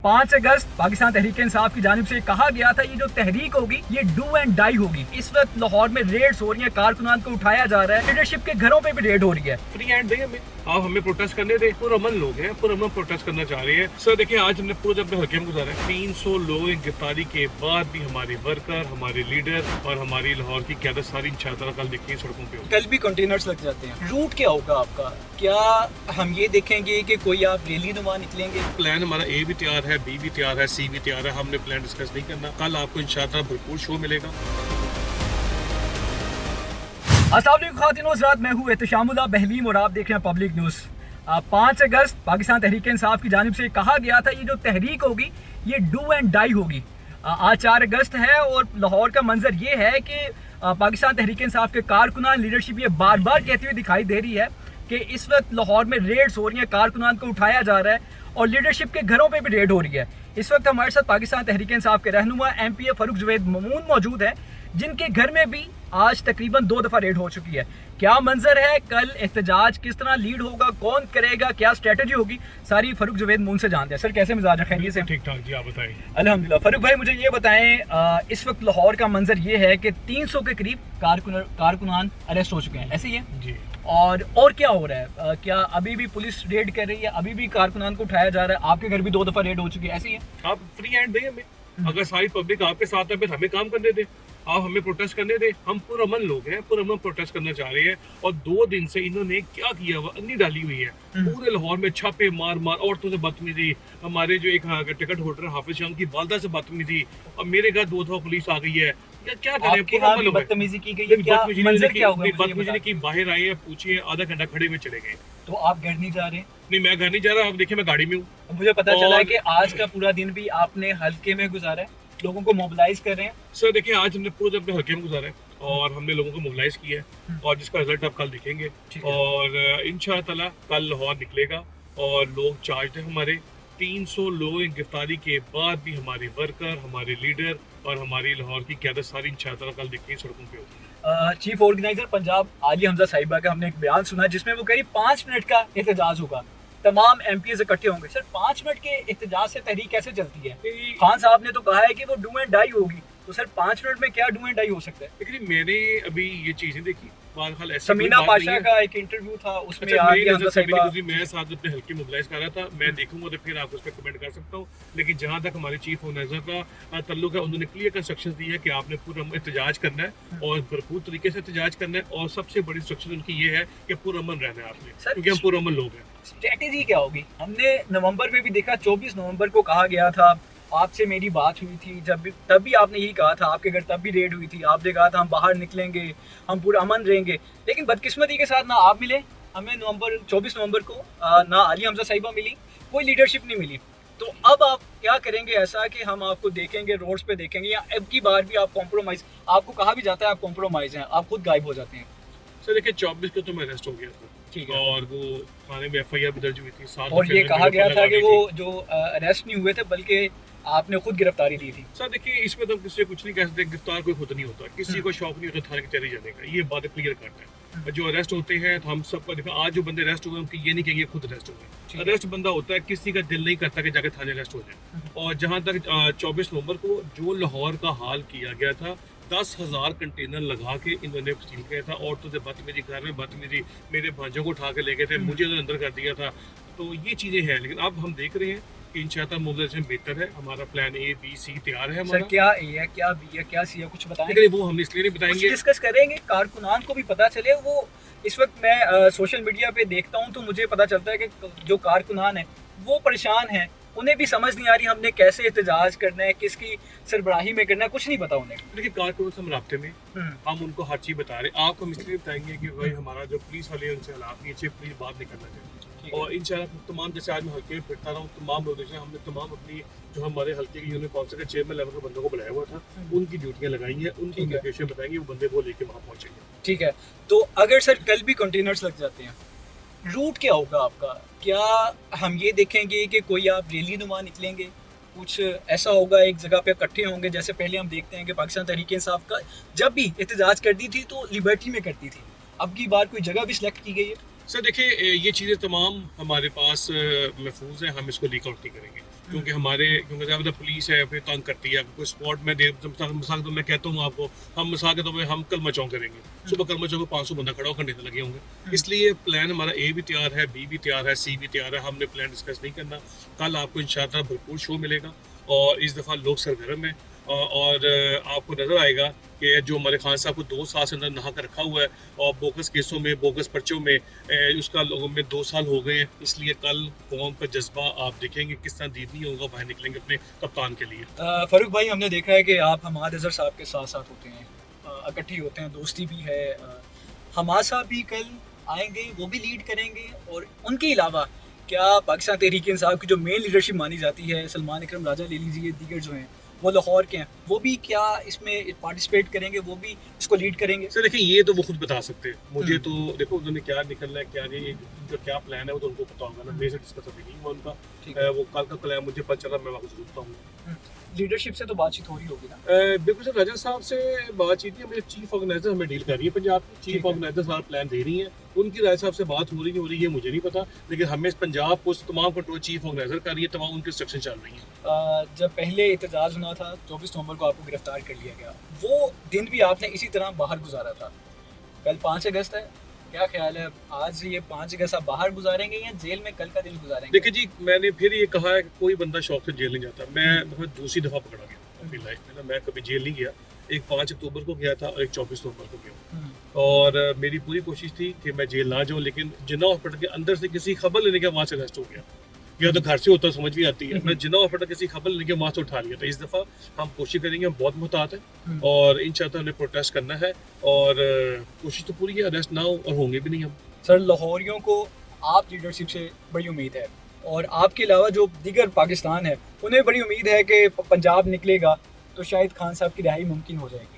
5 अगस्त पाकिस्तान तहरीक इंसाफ की जानिब से कहा गया था ये जो तहरीक होगी ये डू एंड डाई होगी। इस वक्त लाहौर में रेड्स हो रही है, कारकुनान को उठाया जा रहा है, लीडरशिप के घरों पे भी रेड हो रही है। फ्री हैंड दें हमें, आप हमें प्रोटेस्ट करने दें। पुरअमन लोग हैं, पुरअमन प्रोटेस्ट करना चाह रहे हैं। सर देखिए, आज हमने पूरे अपने हल्के में गुजारा है। 300 लोग गिरफ्तारी के बाद भी हमारे वर्कर, हमारे लीडर और हमारी लाहौर की क़यादत सारी इंशाअल्लाह कल देखिए सड़कों पे। कल भी कंटेनर्स लग जाते हैं। रूट क्या होगा आपका? क्या हम ये देखेंगे कि कोई आप रैली नुमा निकलेंगे? प्लान हमारा ए भी तैयार है, बी भी तैयार है, सी भी तैयार है। हमने प्लान डिस्कस नहीं करना। कल आपको इंशाअल्लाह भरपूर शो मिलेगा। अस्सलाम वालेकुम ख़वातीन व हज़रात, मैं हूँ एहतशामुल्लाह बहलीम और आप देख रहे हैं पब्लिक न्यूज़। 5 अगस्त पाकिस्तान तहरीक इंसाफ की जानिब से कहा गया था ये जो तहरीक होगी ये डू एंड डाई होगी। आज 4 अगस्त है और लाहौर का मंजर ये है कि पाकिस्तान तहरीक इंसाफ के कारकुनान लीडरशिप ये बार बार कहती हुई दिखाई दे रही है कि इस वक्त लाहौर में रेड्स हो रही हैं, कारकुनान को उठाया जा रहा है और लीडरशिप के घरों पे भी रेड हो रही है। इस वक्त हमारे साथ पाकिस्तान तहरीक इंसाफ के रहनुमा MPA फ़ारूक जवेद ममून मौजूद है, जिनके घर में भी आज तकरीबन 2 दफ़ा रेड हो चुकी है। क्या मंजर है, कल एहतजाज किस तरह लीड होगा, कौन करेगा, क्या स्ट्रेटजी होगी, सारी फ़ारूक जवेद ममून से जानते हैं। सर कैसे मिजाज है? खैरियत से? ठीक ठाक जी, आप बताएं। अल्हम्दुलिल्लाह। फ़ारूक भाई मुझे ये बताएं, इस वक्त लाहौर का मंजर ये है कि 300 के करीब कारकुनान अरेस्ट हो चुके हैं, ऐसे ही है जी। और क्या हो रहा है? क्या अभी भी पुलिस रेड कर रही है? अभी भी कारकुनान को उठाया जा रहा है? आपके घर भी 2 दफ़ा रेड हो चुकी है, ऐसे ही है? आप फ्री हैंड दें हमें। अगर सारी पब्लिक आपके साथ है फिर हमें काम करने दें, आप हमें प्रोटेस्ट करने दें। हम पुरअमन लोग हैं, पुरअमन प्रोटेस्ट करना चाह रहे हैं। और 2 दिन से इन्होंने क्या किया हुआ, अन्नी डाली हुई है पूरे लाहौर में, छापे मार मार, औरतों से बदतमीजी, हमारे जो एक टिकट होल्डर हाफिज शाम की वालदा से बदतमीजी, और मेरे घर 2 दफा पुलिस आ गई है। क्या करें? बदतमीजी की गई है? क्या मंजर क्या होगा? बदतमीजी ने की, बाहर आए हैं, पूछिए, आधा घंटा खड़े में चले गए। तो आप घर नहीं जा रहे? नहीं, मैं घर नहीं जा रहा। आप देखिए, मैं गाड़ी में हूँ। मुझे पता चला है कि आज का पूरा दिन भी आपने हल्के में गुजारा है, लोगों को मोबिलाइज कर रहे हैं। सर देखिए, आज हमने पूरे अपने हल्के में गुजारा है और हमने लोगों को मोबिलाइज किया है और जिसका रिजल्ट आप कल देखेंगे। और इंशाअल्लाह कल लाहौर निकलेगा और लोग चार्ज है हमारे। 300 लोग गिरफ्तारी के बाद भी हमारे वर्कर, हमारे लीडर और हमारी लाहौर की क़यादत सारी इंशाअल्लाह कल देखिए सड़कों पे होगी। चीफ ऑर्गेनाइजर पंजाब आलिया हमजा साहिबा का हमने एक बयान सुना जिसमें वो कह रही 5 मिनट का एहतजाज होगा, तमाम MPs इकट्ठे होंगे। सर 5 मिनट के एहतजाज से तहरीक कैसे चलती है? खान साहब ने तो कहा है कि वो डू एंड डाई होगी, तो सर 5 मिनट में क्या डू एंड डाई हो सकता है? लेकिन मैंने अभी ये चीजें देखी, समीना पाशा का एक इंटरव्यू था, उसमें मैं साथ अपने हल्के मोबिलाइज कर रहा था। मैं देखूंगा तो फिर आप उस पर कमेंट कर सकता हूँ। लेकिन जहाँ तक हमारे चीफ ऑर्गेनाइजर का ताल्लुक है, उन्होंने क्लियर इंस्ट्रक्शंस दी है कि आपने पूरा एहतजाज करना है और भरपूर तरीके से एहतजाज करना है। और सबसे बड़ी इंस्ट्रक्शन उनकी ये है कि पुरअमन रहना है आपने, क्योंकि हम पुरअमन लोग हैं। स्ट्रेटेजी क्या होगी? हमने नवंबर में भी देखा, 24 नवंबर को कहा गया था, आपसे मेरी बात हुई थी, तब भी आपने यही कहा था, आपके घर तब भी रेड हुई थी, आपने कहा था हम बाहर निकलेंगे, हम पूरा अमन रहेंगे। लेकिन बदकिस्मती के साथ ना आप मिले हमें 24 नवंबर को, ना आलिया हमजा साहिबा मिली, कोई लीडरशिप नहीं मिली। तो अब आप क्या करेंगे ऐसा कि हम आपको देखेंगे, रोड्स पे देखेंगे, या अब की बार भी आप कॉम्प्रोमाइज़, आपको कहा भी जाता है आप कॉम्प्रोमाइज़ हैं, आप खुद गायब हो जाते हैं? सर देखिए, 24 को तो मैं अरेस्ट हो गया था, ठीक है, और वो थाने में FIR भी दर्ज हुई थी। और ये कहा गया था कि वो जो अरेस्ट नहीं हुए थे बल्कि आपने खुद गिरफ्तारी दी थी। सर देखिए, इसमें तो किसी कुछ नहीं कह सकते, गिरफ्तार कोई खुद नहीं होता, किसी को शौक नहीं होता थाने की चली जाने का, ये बात क्लियर करता है। जो अरेस्ट होते हैं तो हम सबको देखा, आज जो बंदे अरेस्ट हुए उनकी ये नहीं कहेंगे खुद अरेस्ट हुए। अरेस्ट बंदा होता है, किसी का दिल नहीं करता कि जाके थाने अरेस्ट हो जाए। और जहाँ तक 24 नवंबर को जो लाहौर का हाल किया गया था, 10,000 कंटेनर लगा के इन्होंने सील किया था। औरतों से बदतमीजी, घर में बदतमीजी, मेरे भांजों को उठा के ले गए थे, मुझे तो अंदर कर दिया था। तो ये चीज़ें हैं, लेकिन अब हम देख रहे हैं कि इंशाअल्लाह मोबिलाइजेशन बेहतर है। हमारा प्लान A, B, C तैयार है हमारा। सर क्या A है, क्या B है, क्या C है, कुछ बताएं? लेकिन वो हम इसलिए नहीं बताएंगे, डिस्कस करेंगे, कारकुनान को भी पता चले। वो इस वक्त मैं सोशल मीडिया पे देखता हूँ तो मुझे पता चलता है कि जो कारकुनान है वो परेशान है, उन्हें भी समझ नहीं आ रही हमने कैसे एहतजाज करना है, किसकी सरबराही में करना है, कुछ नहीं पता उन्हें। देखिए, कारकुन से हम राब्ते में, हम उनको हर चीज़ बता रहे हैं। आपको हम इसलिए बताएंगे कि भाई हमारा जो पुलिस वाले हैं उनसे हालात नीचे प्लीज बात नहीं करना चाहिए। और इंशाअल्लाह तमाम, जैसे आज मैं हल्के में फिरता रहा हूँ, तमाम लोग जैसे हमने तमाम अपनी जो हमारे हल्के की यूनियन काउंसिल के चेयरमैन लेवल के बंदों को बुलाया हुआ था, उनकी ड्यूटियाँ लगाई हैं, उनकी लोकेशन बताएंगे, वो बंदे वो लेके वहाँ पहुँचेंगे। ठीक है, तो अगर सर कल भी कंटेनर्स लग जाते हैं, रूट क्या होगा आपका? क्या हम ये देखेंगे कि कोई आप रैली नुमा निकलेंगे, कुछ ऐसा होगा, एक जगह पे इकट्ठे होंगे, जैसे पहले हम देखते हैं कि पाकिस्तान तहरीक इंसाफ का जब भी एहतजाज करती थी तो लिबर्टी में करती थी, अब की बार कोई जगह भी सिलेक्ट की गई है? सर देखिए, ये चीज़ें तमाम हमारे पास महफूज हैं, हम इसको लीक आउट नहीं करेंगे। क्योंकि क्योंकि ज़्यादा पुलिस है फिर तंग करती है। कोई स्पॉट में दे मिसाल तो मैं कहता हूँ आपको, हम मिसाल के तौर पे हम कलमा चौक करेंगे, सुबह कलमा चौक पे 500 बंदा खड़ा हो, घंटे लगे होंगे। इसलिए प्लान हमारा ए भी तैयार है, बी भी तैयार है, सी भी तैयार है। हमने प्लान डिस्कस नहीं करना। कल आपको इंशाअल्लाह भरपूर शो मिलेगा और इस दफ़ा लोग सरगर्म है और आपको नज़र आएगा कि जो हमारे खान साहब को 2 साल से अंदर नहा कर रखा हुआ है और बोगस केसों में, बोगस पर्चों में उसका लोगों में 2 साल हो गए हैं। इसलिए कल कौम का जज्बा आप देखेंगे किस तरह दीदी होगा, बाहर निकलेंगे अपने कप्तान के लिए। फारूक भाई, हमने देखा है कि आप हमाद अजहर साहब के साथ साथ होते हैं, इकट्ठे होते हैं, दोस्ती भी है। हमाद साहब भी कल आएंगे, वो भी लीड करेंगे। और उनके अलावा क्या पाकिस्तान तहरीक इंसाफ की जो मेन लीडरशिप मानी जाती है, सलमान इकरम राजा ले लीजिए, दीगर जो हैं वो लाहौर के हैं, वो भी क्या इसमें पार्टिसिपेट करेंगे, वो भी इसको लीड करेंगे? सर देखिए, ये तो वो खुद बता सकते हैं। मुझे तो देखो उन्होंने क्या निकलना है क्या नहीं, जो क्या प्लान है वो तो उनको पता होगा ना। मेरे से डिस्कस अभी नहीं हुआ उनका। वो कल का प्लान मुझे पता चला, मैं वहाँ जरूर बताऊंगा। लीडरशिप से तो बातचीत हो रही होगी ना? बिल्कुल सर, रजत साहब से बातचीत नहीं, हमें चीफ ऑर्गेनाइजर हमें डील कर रही है पंजाब की। चीफ ऑर्गेनाइजर सारा प्लान दे रही है। उनकी राय साहब से बात हो रही नहीं हो रही है मुझे नहीं पता, लेकिन हमें पंजाब को तमाम कंट्रोल चीफ ऑर्गेनाइजर कर रही है, तमाम उनकी इंस्ट्रक्शन चल रही है। जब पहले एहतजाज होना था 24 नवंबर को, आपको गिरफ्तार कर लिया गया, वो दिन भी आपने इसी तरह बाहर गुजारा था। कल 5 अगस्त है, क्या ख्याल है आज ये 5 अगस्त आप बाहर गुजारेंगे या जेल में कल का दिन गुजारेंगे? देखिए जी, मैंने फिर ये कहा है कि कोई बंदा शौक से जेल नहीं जाता। मैं दूसरी दफ़ा पकड़ा गया अपनी लाइफ में ना। मैं कभी जेल नहीं गया। एक 5 अक्टूबर को गया था और एक 24 नवंबर को गया। और मेरी पूरी कोशिश थी कि मैं जेल ना जाऊँ, लेकिन जिन्ना हॉस्पिटल के अंदर से किसी खबर लेने के वहाँ से अरेस्ट हो गया। या तो घर से होता समझ भी आती है। मैं जिन्ना हॉस्पिटल किसी खबर लेने के वहाँ से उठा लिया था। इस दफ़ा हम कोशिश करेंगे, हम बहुत मुहतात हैं और इंशाअल्लाह हमने प्रोटेस्ट करना है और कोशिश तो पूरी है, अरेस्ट ना हो और होंगे भी नहीं हम। सर, लाहौरियों को आप लीडरशिप से बड़ी उम्मीद है और आपके अलावा जो दीगर पाकिस्तान है उन्हें बड़ी उम्मीद है कि पंजाब निकलेगा तो शायद खान साहब की रिहाई मुमकिन हो जाएगी।